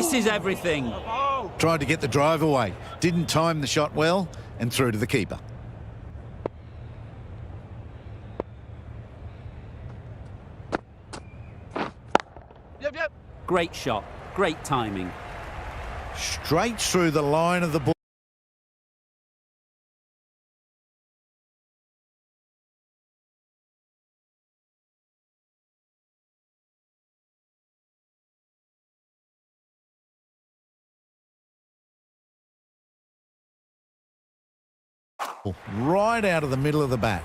misses everything. Tried to get the drive away. Didn't time the shot well and through to the keeper. Yep. Great shot. Great timing. Straight through the line of the ball. Right out of the middle of the bat.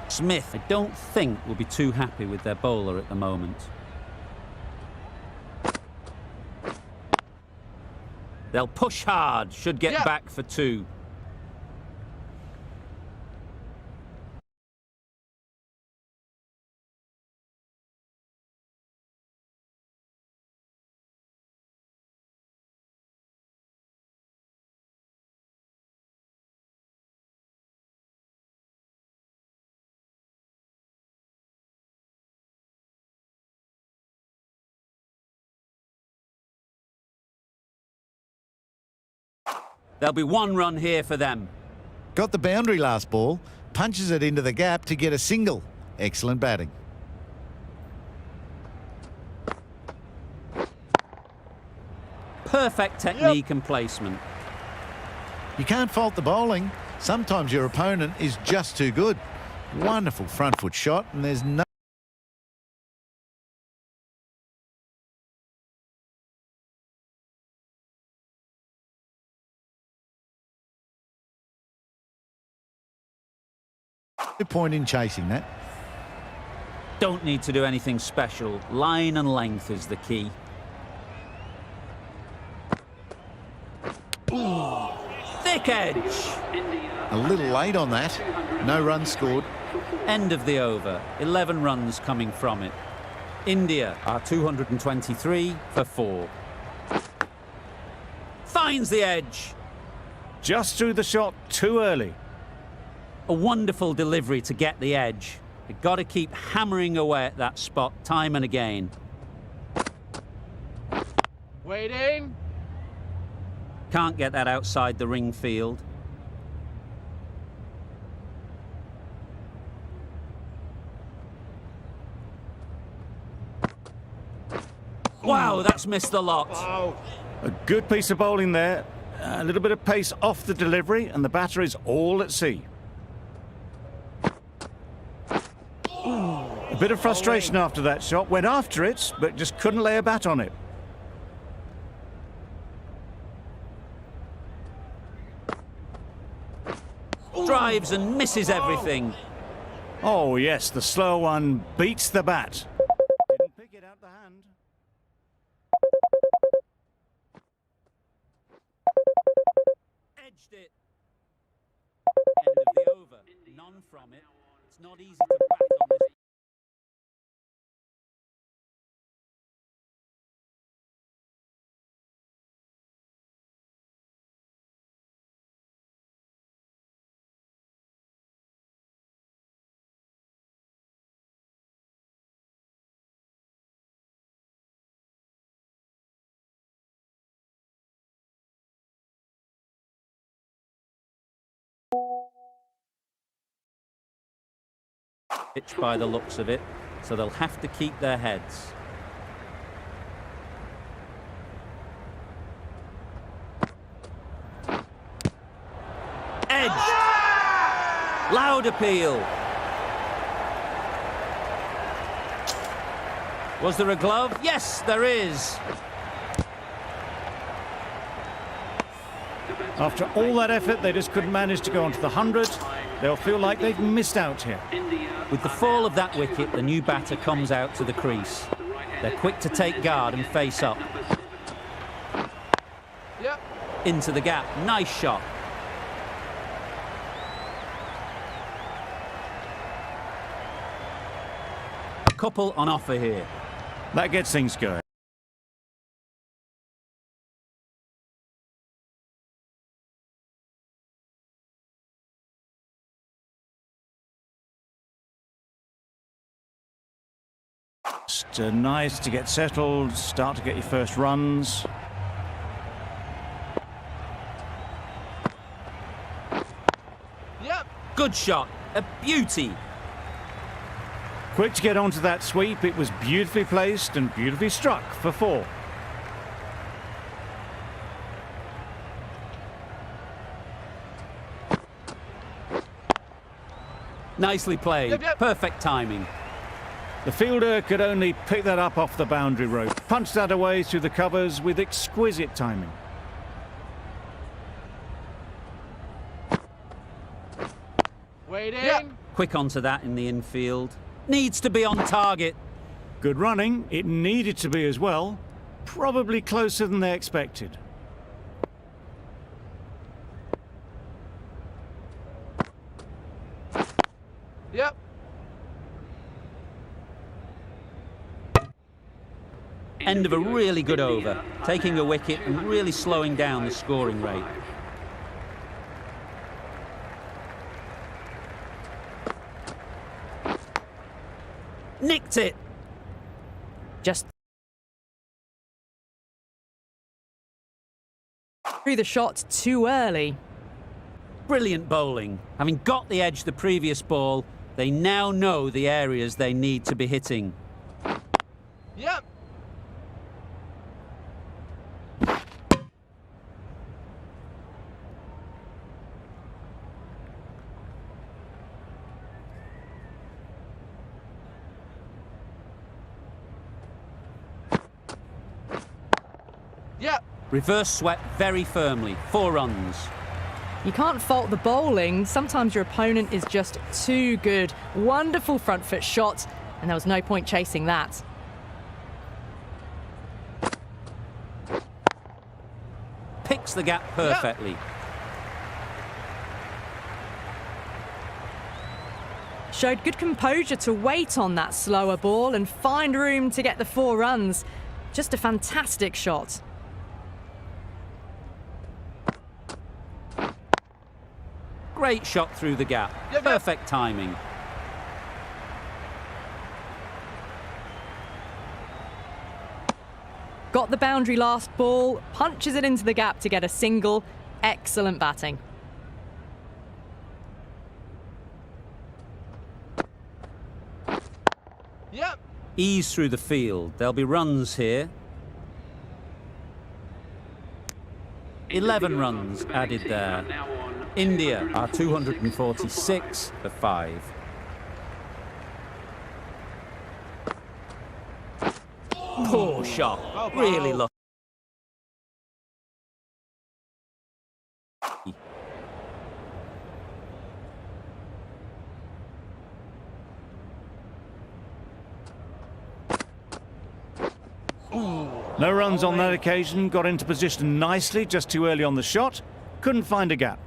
Smith, I don't think, will be too happy with their bowler at the moment. They'll push hard, should get back for 2. There'll be 1 run here for them. Got the boundary last ball. Punches it into the gap to get a single. Excellent batting. Perfect technique and placement. You can't fault the bowling. Sometimes your opponent is just too good. Wonderful front foot shot, and there's no... point in chasing that. Don't need to do anything special. Line and length is the key. Ooh, thick edge. A little late on that. No runs scored. End of the over. 11 runs coming from it. India are 223 for 4. Finds the edge. Just threw the shot too early. A wonderful delivery to get the edge. You've got to keep hammering away at that spot time and again. Waiting. Can't get that outside the ring field. Wow, that's missed the lot. Oh. A good piece of bowling there. A little bit of pace off the delivery, and the batter is all at sea. A bit of frustration after that shot. Went after it, but just couldn't lay a bat on it. Drives and misses everything. Oh, yes, the slow one beats the bat. Didn't pick it out the hand. Edged it. End of the over. None from it. It's not easy to bat on this. Pitch by the looks of it, so they'll have to keep their heads. Edge! Loud appeal. Was there a glove? Yes, there is. After all that effort, they just couldn't manage to go onto the 100. They'll feel like they've missed out here. With the fall of that wicket, the new batter comes out to the crease. They're quick to take guard and face up. Into the gap. Nice shot. A couple on offer here. That gets things going. Just nice to get settled, start to get your first runs. Yep. Good shot. A beauty. Quick to get onto that sweep. It was beautifully placed and beautifully struck for 4. Nicely played. Yep, yep. Perfect timing. The fielder could only pick that up off the boundary rope. Punched that away through the covers with exquisite timing. Waiting. Yep. Quick onto that in the infield. Needs to be on target. Good running. It needed to be as well. Probably closer than they expected. Yep. End of a really good over. Taking a wicket and really slowing down the scoring rate. Nicked it. Just threw the shot too early. Brilliant bowling. Having got the edge the previous ball, they now know the areas they need to be hitting. Yep. Yep. Reverse swept very firmly. 4 runs. You can't fault the bowling. Sometimes your opponent is just too good. Wonderful front foot shot, and there was no point chasing that. Picks the gap perfectly. Showed good composure to wait on that slower ball and find room to get the 4 runs. Just a fantastic shot. Great shot through the gap. Yep, yep. Perfect timing. Got the boundary last ball, punches it into the gap to get a single. Excellent batting. Yep. Ease through the field. There'll be runs here. 11 runs added there. India are 246 for 5. Poor shot. Really lucky. No runs on that occasion. Got into position nicely, just too early on the shot. Couldn't find a gap.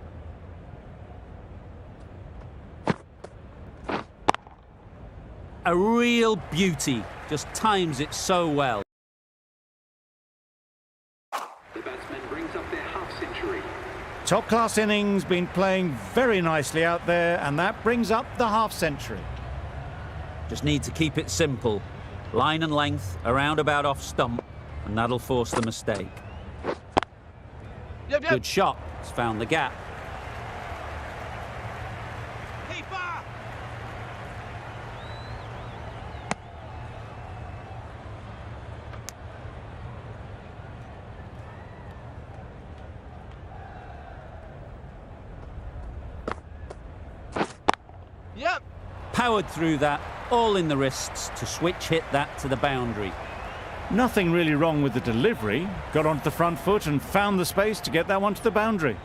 A real beauty. Just times it so well. The batsman brings up their half-century. Top-class innings, been playing very nicely out there, and that brings up the half-century. Just need to keep it simple. Line and length, around about off stump, and that'll force the mistake. Yep, yep. Good shot. It's found the gap. Keeper. Yep. Powered through that, all in the wrists to switch hit that to the boundary. Nothing really wrong with the delivery. Got onto the front foot and found the space to get that one to the boundary.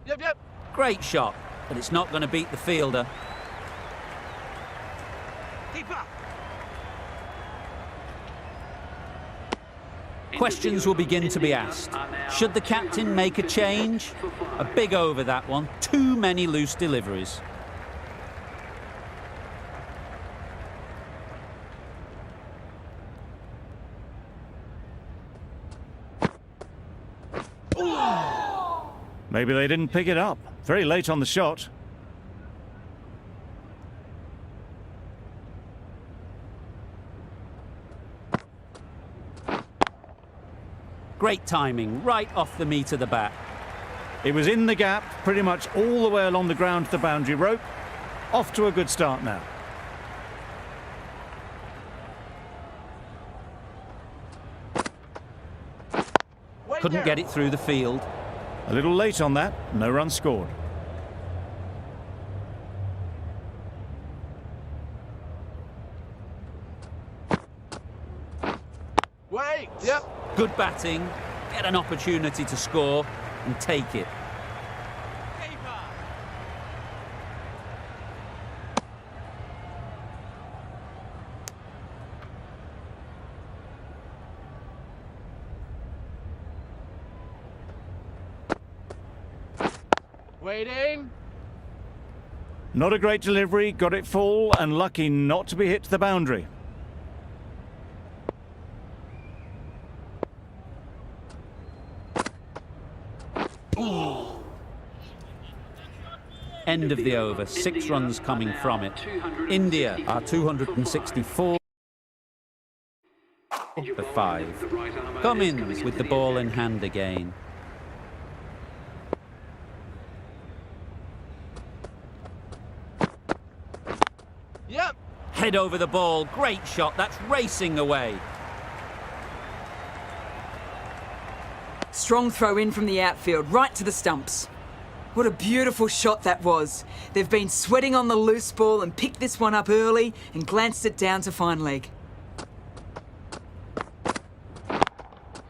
Yep, yep. Great shot, but it's not going to beat the fielder. Keeper. Questions will begin to be asked. Should the captain make a change? A big over that one. Too many loose deliveries. Maybe they didn't pick it up. Very late on the shot. Great timing, right off the meat of the bat. It was in the gap, pretty much all the way along the ground to the boundary rope. Off to a good start now. Couldn't get it through the field. A little late on that, no run scored. Wait. Yep. Good batting, get an opportunity to score and take it. Keeper. Waiting. Not a great delivery, got it full and lucky not to be hit to the boundary. End of the over, 6 runs coming from it. India are 264 for 5. Cummins with the ball in hand again. Yep. Head over the ball, great shot, that's racing away. Strong throw in from the outfield, right to the stumps. What a beautiful shot that was. They've been sweating on the loose ball and picked this one up early and glanced it down to fine leg.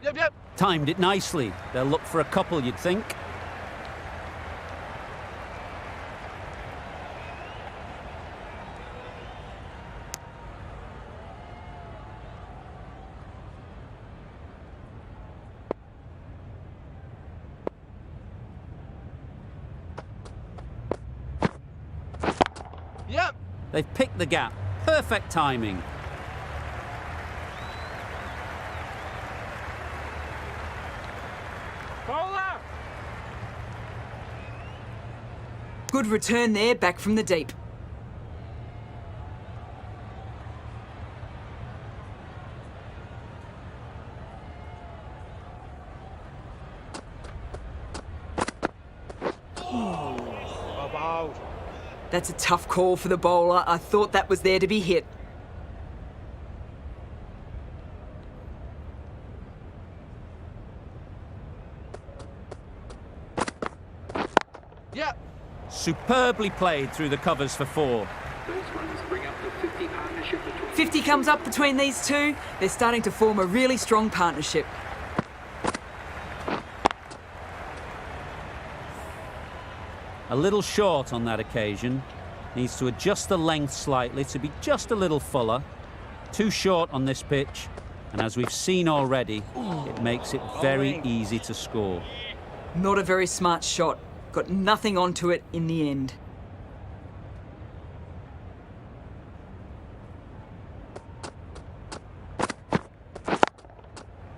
Yep. Timed it nicely. They'll look for a couple, you'd think. Yep. They've picked the gap. Perfect timing. Bowler. Good return there, back from the deep. About. That's a tough call for the bowler. I thought that was there to be hit. Yep. Superbly played through the covers for 4. Those runs bring up the 50 partnership between 50 comes up between these two. They're starting to form a really strong partnership. A little short on that occasion. Needs to adjust the length slightly to be just a little fuller. Too short on this pitch. And as we've seen already, it makes it very easy to score. Not a very smart shot. Got nothing onto it in the end.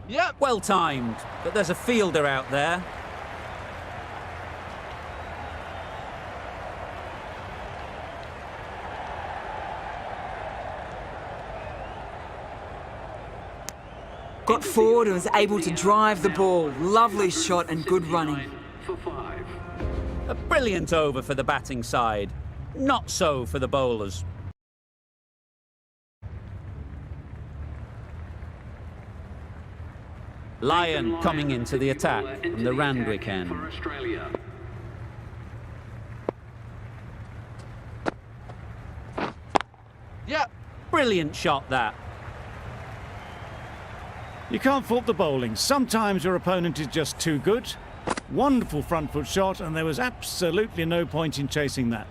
Yep. Well timed, but there's a fielder out there. Got forward and was able to drive the ball. Lovely shot and good running. for 5. A brilliant over for the batting side. Not so for the bowlers. Lyon coming into the attack from the Randwick end. For Australia. Yep. Brilliant shot that. You can't fault the bowling. Sometimes your opponent is just too good. Wonderful front foot shot, and there was absolutely no point in chasing that.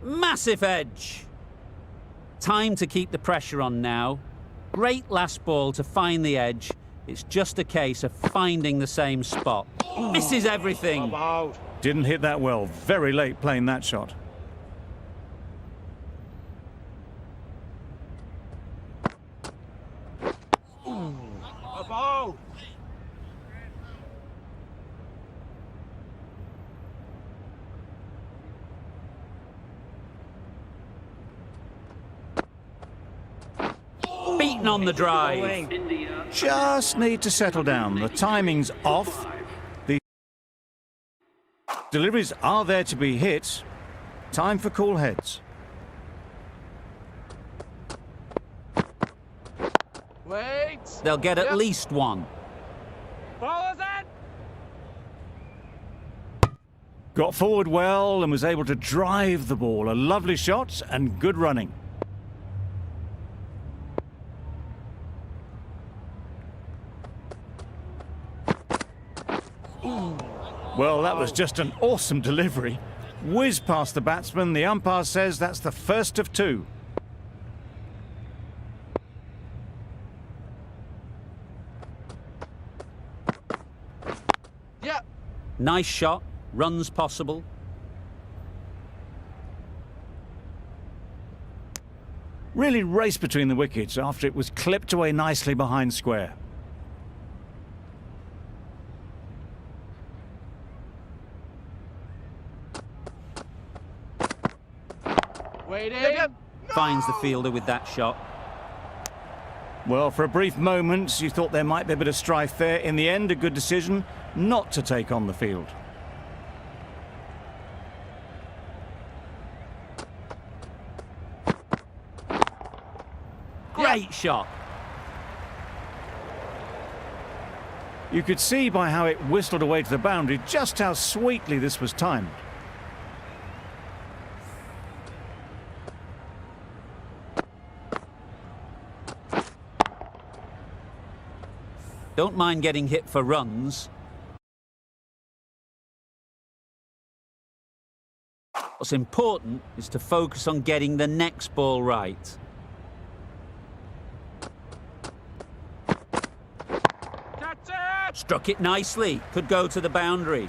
Massive edge. Time to keep the pressure on now. Great last ball to find the edge. It's just a case of finding the same spot. Misses everything. About. Didn't hit that well. Very late playing that shot. getting on the drive. India. Just need to settle down. The timing's off. The deliveries are there to be hit. Time for cool heads. Wait. They'll get at Yep. least one. Ball's in. Got forward well and was able to drive the ball. A lovely shot and good running. Well, that was just an awesome delivery. Whiz past the batsman. The umpire says that's the first of two. Yeah. Nice shot. Runs possible. Really raced between the wickets after it was clipped away nicely behind square. Waiting. Yep. Finds the fielder with that shot. Well, for a brief moment, you thought there might be a bit of strife there. In the end, a good decision not to take on the field. Great shot. You could see by how it whistled away to the boundary just how sweetly this was timed. Don't mind getting hit for runs. What's important is to focus on getting the next ball right. Catch it. Struck it nicely. Could go to the boundary.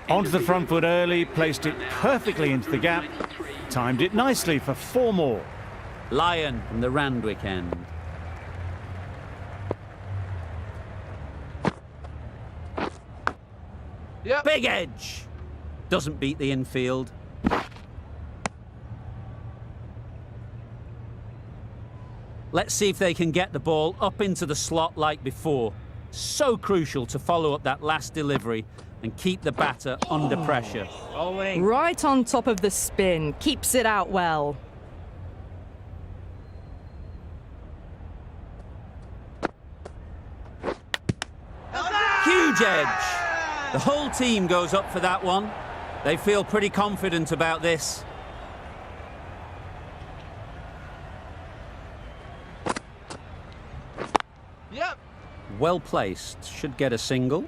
Onto the front foot early, placed it perfectly into the gap. Timed it nicely for 4 more. Lion from the Randwick end. Yep. Big edge. Doesn't beat the infield. Let's see if they can get the ball up into the slot like before. So crucial to follow up that last delivery and keep the batter under pressure. Bowling. Right on top of the spin. Keeps it out well. Huge edge. The whole team goes up for that one. They feel pretty confident about this. Yep. Well placed. Should get a single.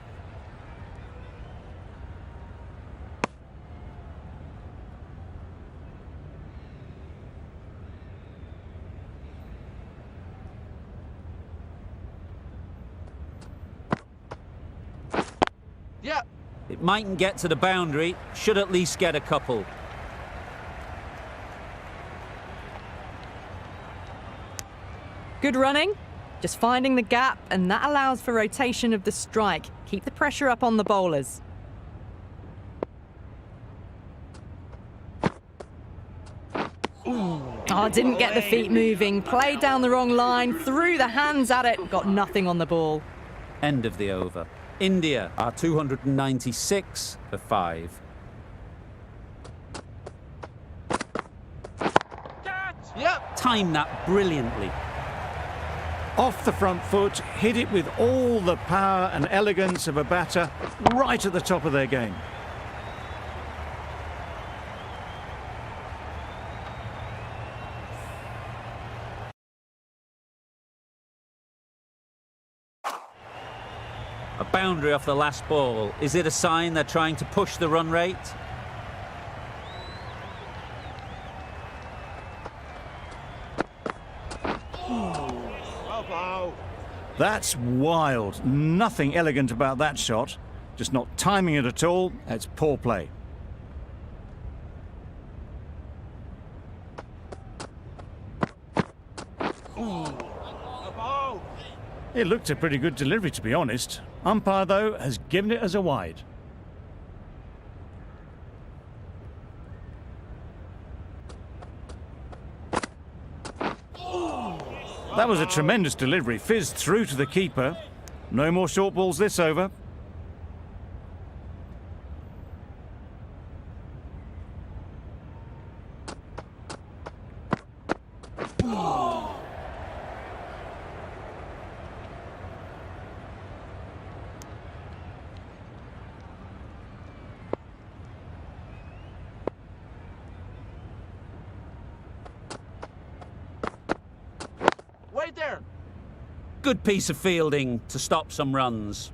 Yep. It mightn't get to the boundary. Should at least get a couple. Good running. Just finding the gap, and that allows for rotation of the strike. Keep the pressure up on the bowlers. Oh, didn't get the feet moving. Played down the wrong line, threw the hands at it, got nothing on the ball. End of the over. India are 296 for 5. Catch. Yep. Timed that brilliantly. Off the front foot, hit it with all the power and elegance of a batter right at the top of their game. A boundary off the last ball. Is it a sign they're trying to push the run rate? Wow. That's wild. Nothing elegant about that shot. Just not timing it at all. It's poor play. Above. It looked a pretty good delivery, to be honest. Umpire, though, has given it as a wide. That was a tremendous delivery, fizzed through to the keeper. No more short balls this over. Wait there. Good piece of fielding to stop some runs.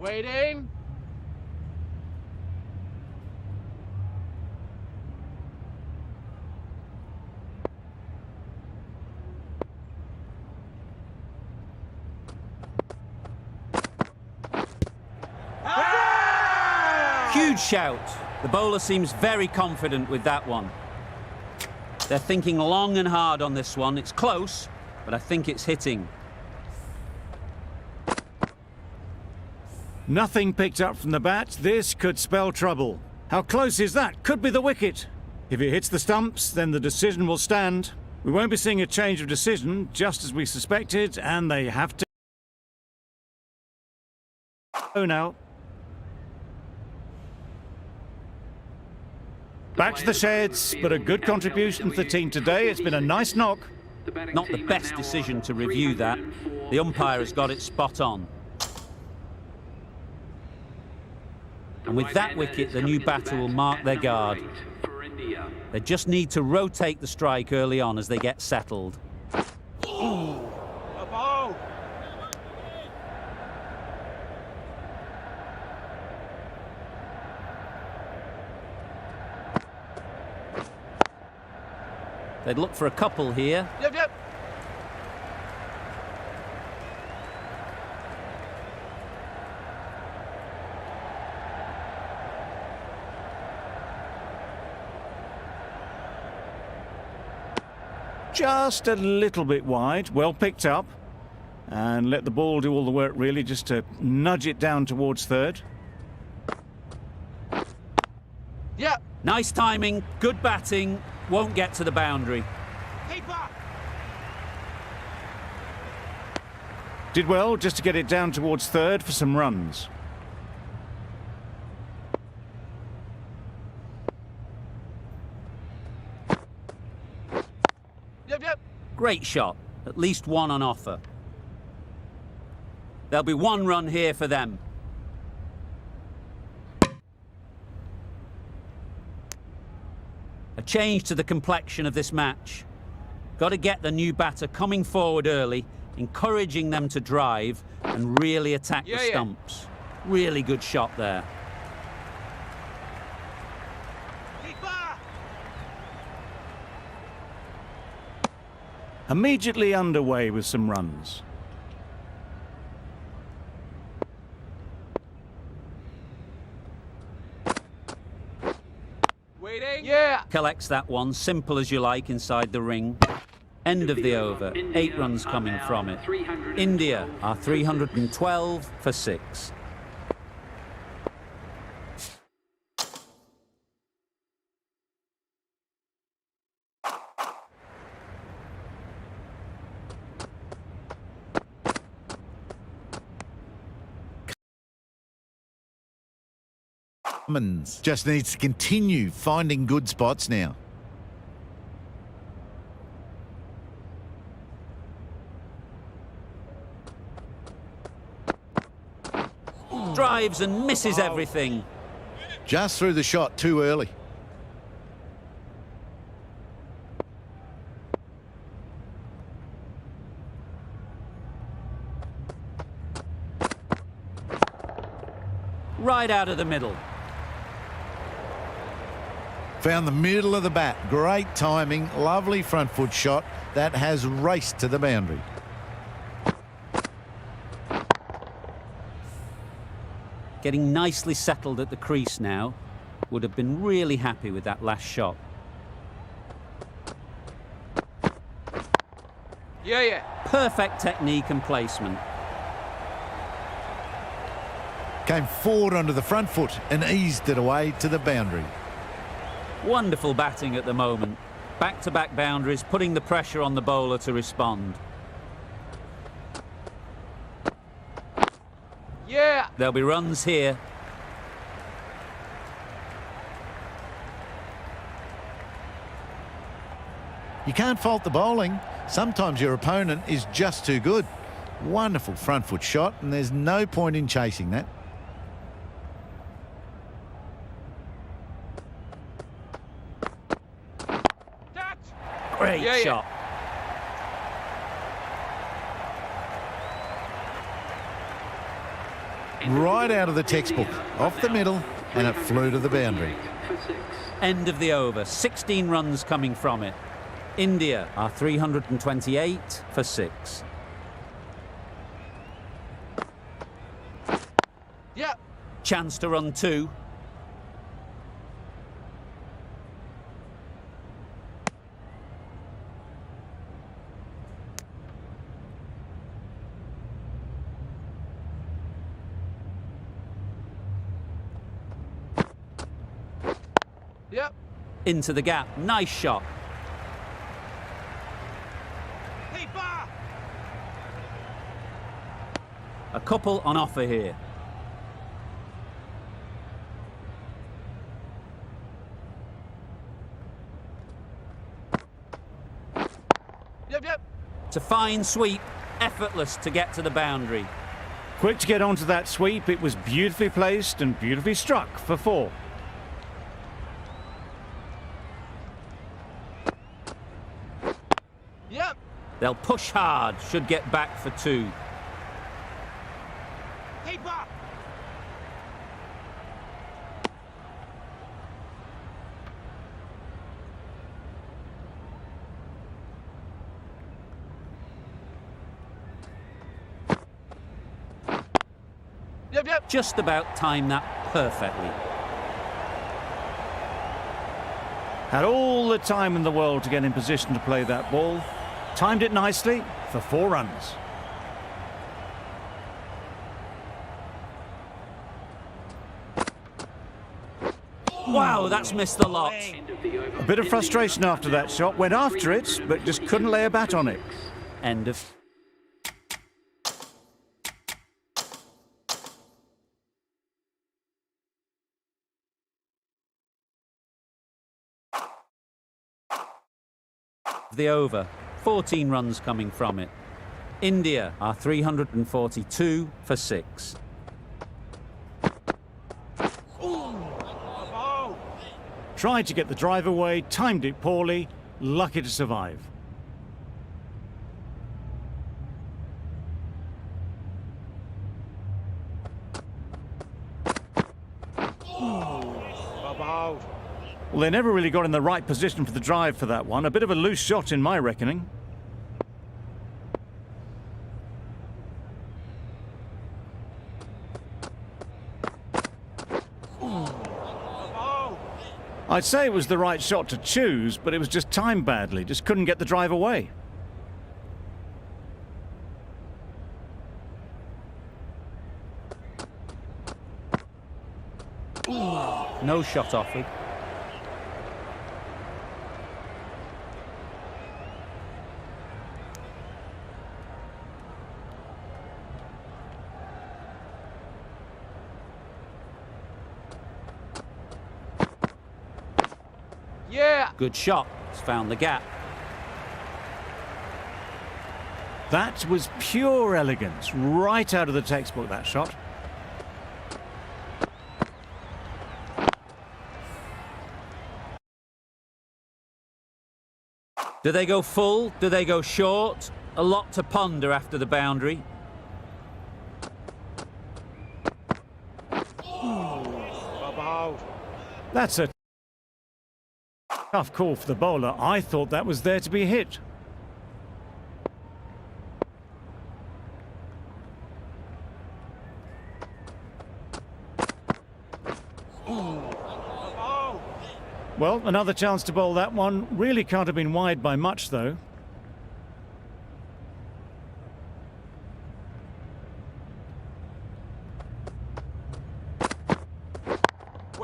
Waiting. Huge shout. The bowler seems very confident with that one. They're thinking long and hard on this one. It's close, but I think it's hitting. Nothing picked up from the bat. This could spell trouble. How close is that? Could be the wicket. If it hits the stumps, then the decision will stand. We won't be seeing a change of decision, just as we suspected, and they have to go now. Back to the sheds, but a good contribution for the team today. It's been a nice knock. Not the best decision to review that. The umpire has got it spot on. And with that wicket, the new batter will mark their guard. They just need to rotate the strike early on as they get settled. They'd look for a couple here. Yep. Just a little bit wide, well picked up. And let the ball do all the work really, just to nudge it down towards third. Yep. Nice timing, good batting, won't get to the boundary. Keeper. Did well just to get it down towards third for some runs. Yep. Great shot, at least one on offer. There'll be one run here for them. A change to the complexion of this match. Got to get the new batter coming forward early, encouraging them to drive and really attack the stumps. Really good shot there. Keeper. Immediately underway with some runs. Waiting. Yeah. Collects that one, simple as you like, inside the ring. End of the over, 8 runs coming from it. India are 312 for 6. Just needs to continue finding good spots now. Drives and misses everything. Just threw the shot too early. Right out of the middle. Found the middle of the bat. Great timing. Lovely front foot shot that has raced to the boundary. Getting nicely settled at the crease now. Would have been really happy with that last shot. Yeah, yeah. Perfect technique and placement. Came forward onto the front foot and eased it away to the boundary. Wonderful batting at the moment. Back-to-back boundaries, putting the pressure on the bowler to respond. Yeah. There'll be runs here. You can't fault the bowling. Sometimes your opponent is just too good. Wonderful front foot shot, and there's no point in chasing that. That. Great Yeah, yeah. shot. Right out of the textbook, off the middle, and it flew to the boundary. For 6. End of the over. 16 runs coming from it. India are 328 for 6. Yeah. Chance to run 2. Yep. Into the gap. Nice shot. Keeper. A couple on offer here. Yep, yep. It's a fine sweep. Effortless to get to the boundary. Quick to get onto that sweep. It was beautifully placed and beautifully struck for 4. Yep. They'll push hard. Should get back for 2. Keeper. Yep, yep. Just about timed that perfectly. Had all the time in the world to get in position to play that ball. Timed it nicely for 4 runs. Wow, that's missed the lot. End of the over. A bit of frustration after that shot. Went after it, but just couldn't lay a bat on it. End of. The over. 14 runs coming from it. India are 342 for 6. Oh. Tried to get the drive away, timed it poorly, lucky to survive. Oh. Well, they never really got in the right position for the drive for that one. A bit of a loose shot in my reckoning. I'd say it was the right shot to choose, but it was just timed badly. Just couldn't get the drive away. No shot offered. Yeah. Good shot. It's found the gap. That was pure elegance. Right out of the textbook, that shot. Do they go full? Do they go short? A lot to ponder after the boundary. That's a tough call for the bowler. I thought that was there to be hit. Well, another chance to bowl that one. Really can't have been wide by much, though.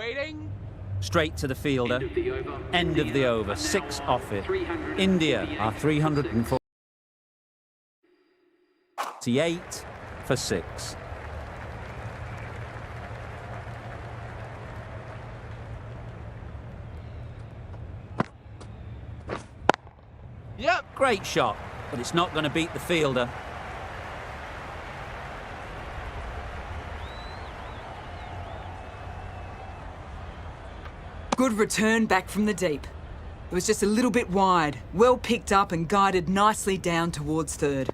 Waiting. Straight to the fielder. End of the over. End of the over. 6 off it. India are 348 for 6. Yep. Great shot, but it's not going to beat the fielder. Good return back from the deep. It was just a little bit wide, well picked up and guided nicely down towards third.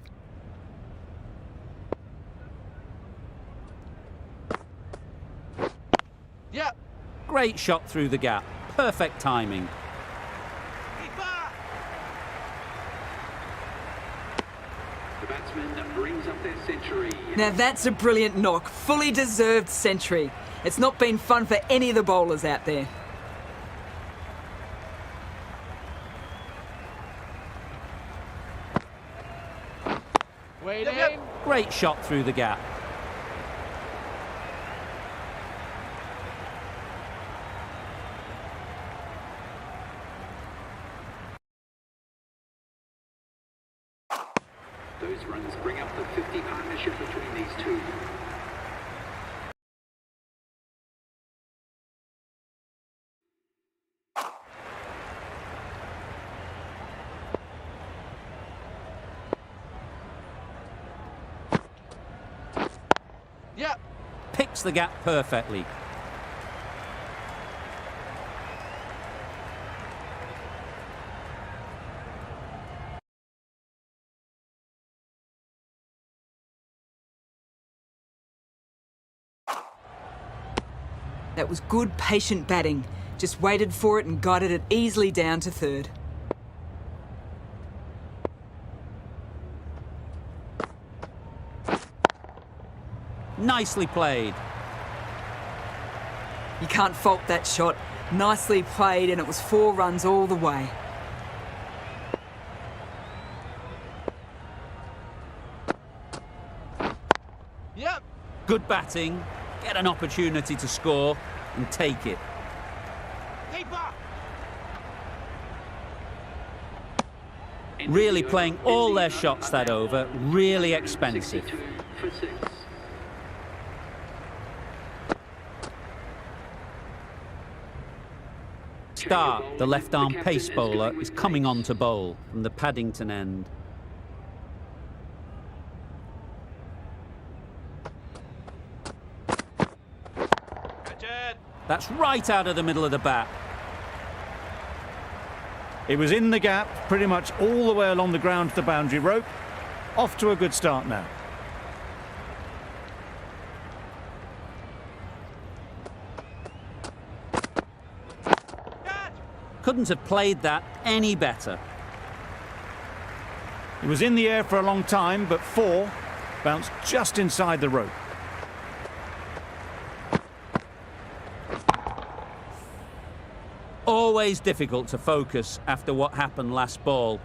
Yep. Great shot through the gap. Perfect timing. The batsman brings up their century. Now that's a brilliant knock, fully deserved century. It's not been fun for any of the bowlers out there. Waiting. Yep. Great shot through the gap. Those runs bring up the 50 partnership between these two. Yep. Picks the gap perfectly. That was good, patient batting. Just waited for it and guided it easily down to third. Nicely played. You can't fault that shot. Nicely played, and it was 4 runs all the way. Yep. Good batting. Get an opportunity to score and take it. Keeper. Really playing all their shots that over. Really expensive. 62 for 6. Starr, the left-arm pace bowler, is coming on to bowl from the Paddington end. Catch it. That's right out of the middle of the bat. It was in the gap, pretty much all the way along the ground to the boundary rope. Off to a good start now. Catch. Couldn't have played that any better. It was in the air for a long time, but 4 bounced just inside the rope. Always difficult to focus after what happened last ball,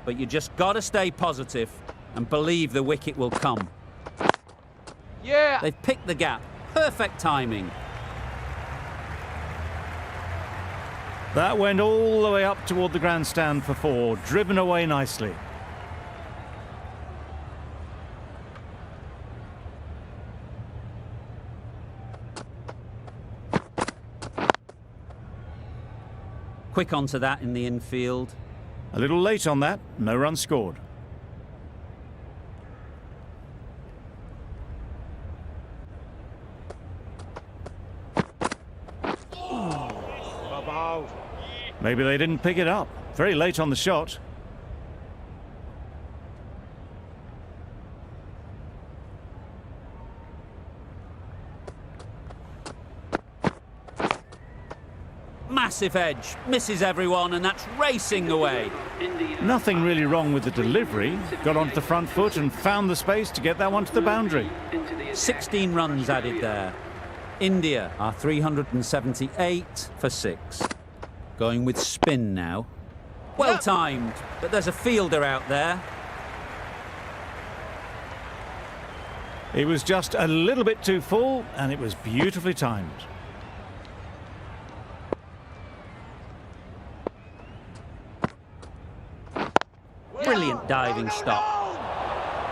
but you just got to stay positive and believe the wicket will come. Yeah. They've picked the gap. Perfect timing. That went all the way up toward the grandstand for 4, driven away nicely. Quick onto that in the infield. A little late on that, no run scored. Bowled. Maybe they didn't pick it up. Very late on the shot. Massive edge. Misses everyone, and that's racing away. Nothing really wrong with the delivery. Got onto the front foot and found the space to get that one to the boundary. 16 runs added there. India are 378 for 6. Going with spin now. Well timed, but there's a fielder out there. It was just a little bit too full, and it was beautifully timed. diving stop.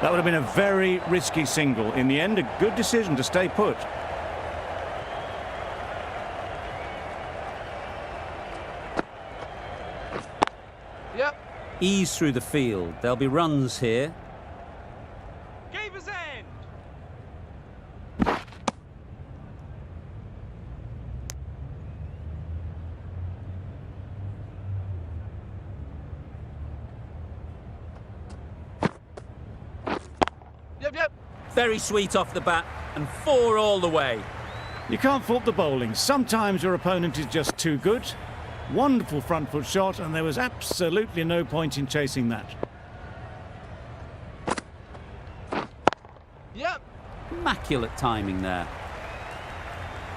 That would have been a very risky single. In the end, a good decision to stay put. Yep. Ease through the field. There'll be runs here. Keeper's end. Yep. Very sweet off the bat, and 4 all the way. You can't fault the bowling. Sometimes your opponent is just too good. Wonderful front foot shot, and there was absolutely no point in chasing that. Yep. Immaculate timing there.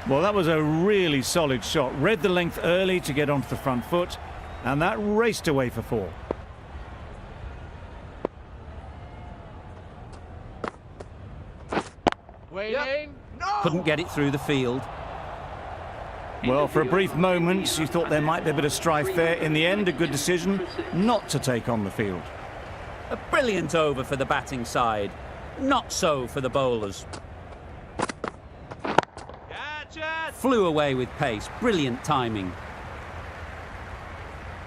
Well, that was a really solid shot. Read the length early to get onto the front foot, and that raced away for 4. Waiting. No. Couldn't get it through the field. Well, for a brief moment, you thought there might be a bit of strife there. In the end, a good decision not to take on the field. A brilliant over for the batting side. Not so for the bowlers. Catch it. Flew away with pace. Brilliant timing.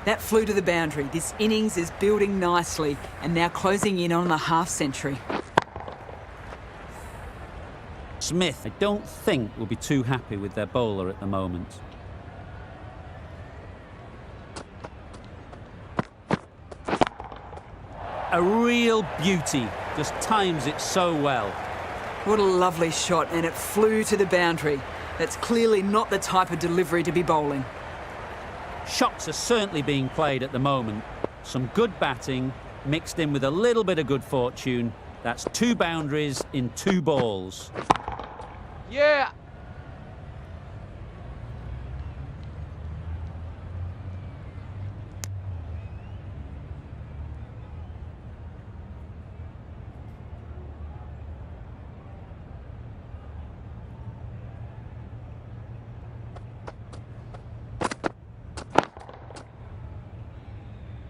That flew to the boundary. This innings is building nicely and now closing in on the half-century. Smith, I don't think, will be too happy with their bowler at the moment. A real beauty. Just times it so well. What a lovely shot, and it flew to the boundary. That's clearly not the type of delivery to be bowling. Shots are certainly being played at the moment. Some good batting mixed in with a little bit of good fortune. That's 2 boundaries in 2 balls. Yeah.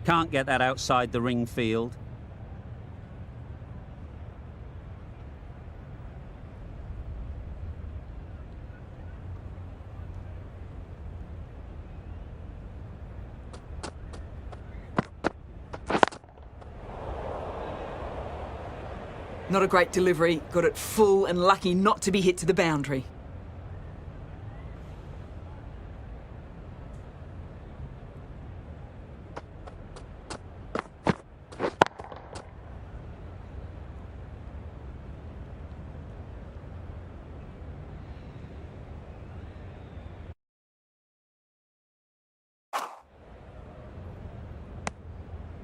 Can't get that outside the ring field. Not a great delivery, got it full and lucky not to be hit to the boundary.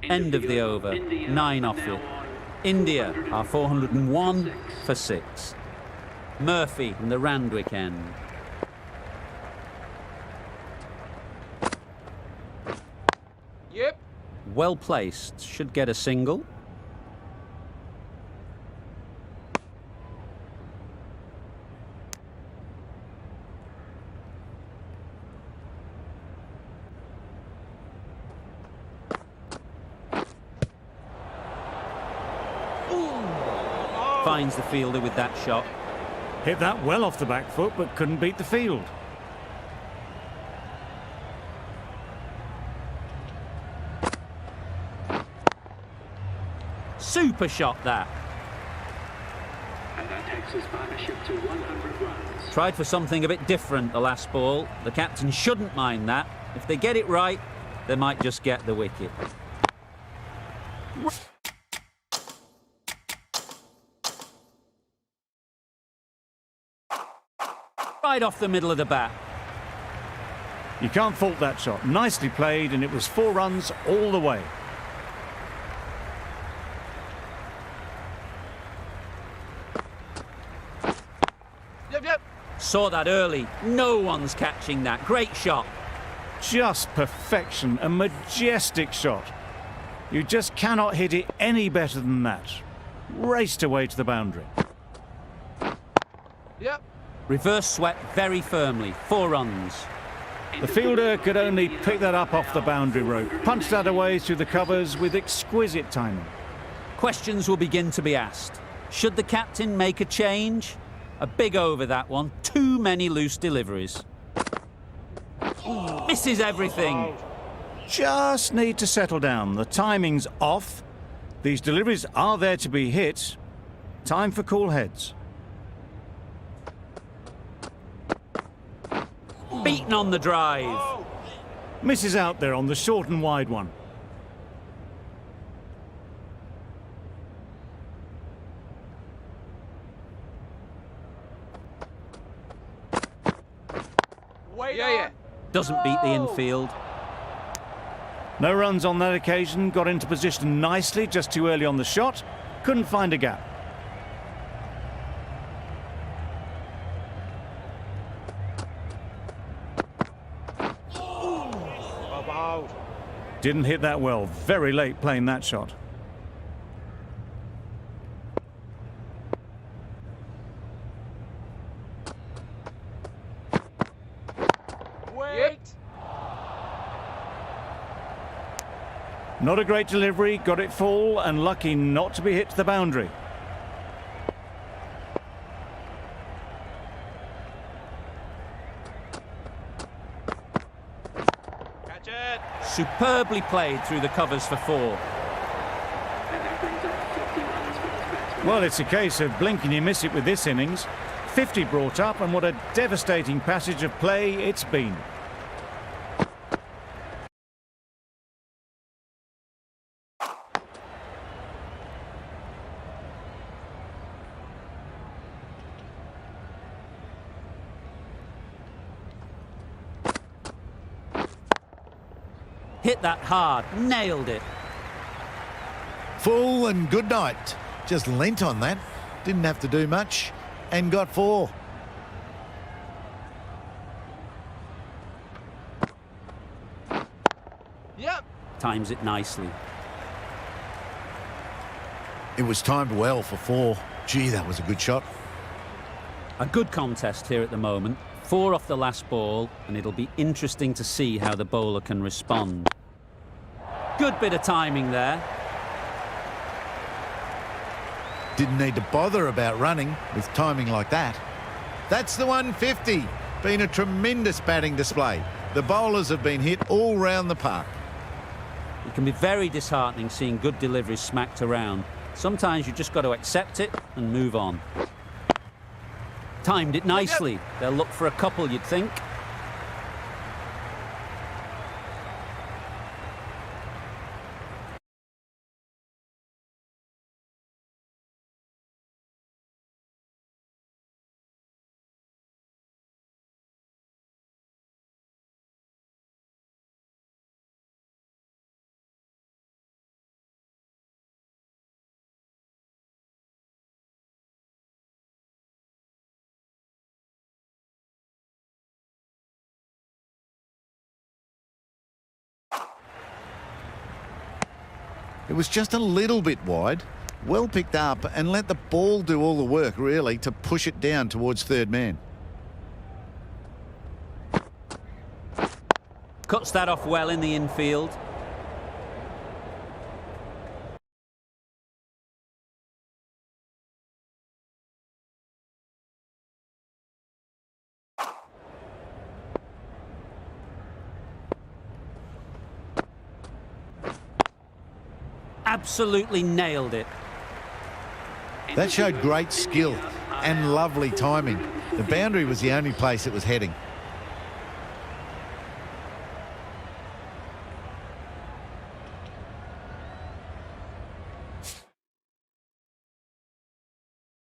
End of the over. 9 off it. India are 401 for 6. Murphy from the Randwick end. Yep. Well placed. Should get a single. Finds the fielder with that shot. Hit that well off the back foot, but couldn't beat the field. Super shot that. And that takes his partnership to 100 runs. Tried for something a bit different the last ball. The captain shouldn't mind that. If they get it right, they might just get the wicket. Right off the middle of the bat. You can't fault that shot. Nicely played, and it was 4 runs all the way. Yep. Saw that early. No one's catching that. Great shot. Just perfection, a majestic shot. You just cannot hit it any better than that. Raced away to the boundary. Yep. Reverse swept very firmly. 4 runs. The fielder could only pick that up off the boundary rope. Punched that away through the covers with exquisite timing. Questions will begin to be asked. Should the captain make a change? A big over, that one. Too many loose deliveries. Misses everything. Just need to settle down. The timing's off. These deliveries are there to be hit. Time for cool heads. Beaten on the drive. Misses out there on the short and wide one. Yeah. Doesn't beat the infield. No runs on that occasion. Got into position nicely, just too early on the shot. Couldn't find a gap. Didn't hit that well. Very late playing that shot. Wait. Not a great delivery. Got it full and lucky not to be hit to the boundary. Catch it. Superbly played through the covers for 4. And that brings up 50 runs for this batsman. Well, it's a case of blink and you miss it with this innings. 50 brought up, and what a devastating passage of play it's been. Hit that hard. Nailed it. Full and good night. Just leant on that. Didn't have to do much. And got 4. Yep. Times it nicely. It was timed well for 4. Gee, that was a good shot. A good contest here at the moment. 4 off the last ball, and it'll be interesting to see how the bowler can respond. Good bit of timing there. Didn't need to bother about running with timing like that. That's the 150. Been a tremendous batting display. The bowlers have been hit all round the park. It can be very disheartening seeing good deliveries smacked around. Sometimes you just got to accept it and move on. Timed it nicely. They'll look for a couple, you'd think. It was just a little bit wide. Well picked up and let the ball do all the work, really, to push it down towards third man. Cuts that off well in the infield. Absolutely nailed it. That showed great skill and lovely timing. The boundary was the only place it was heading.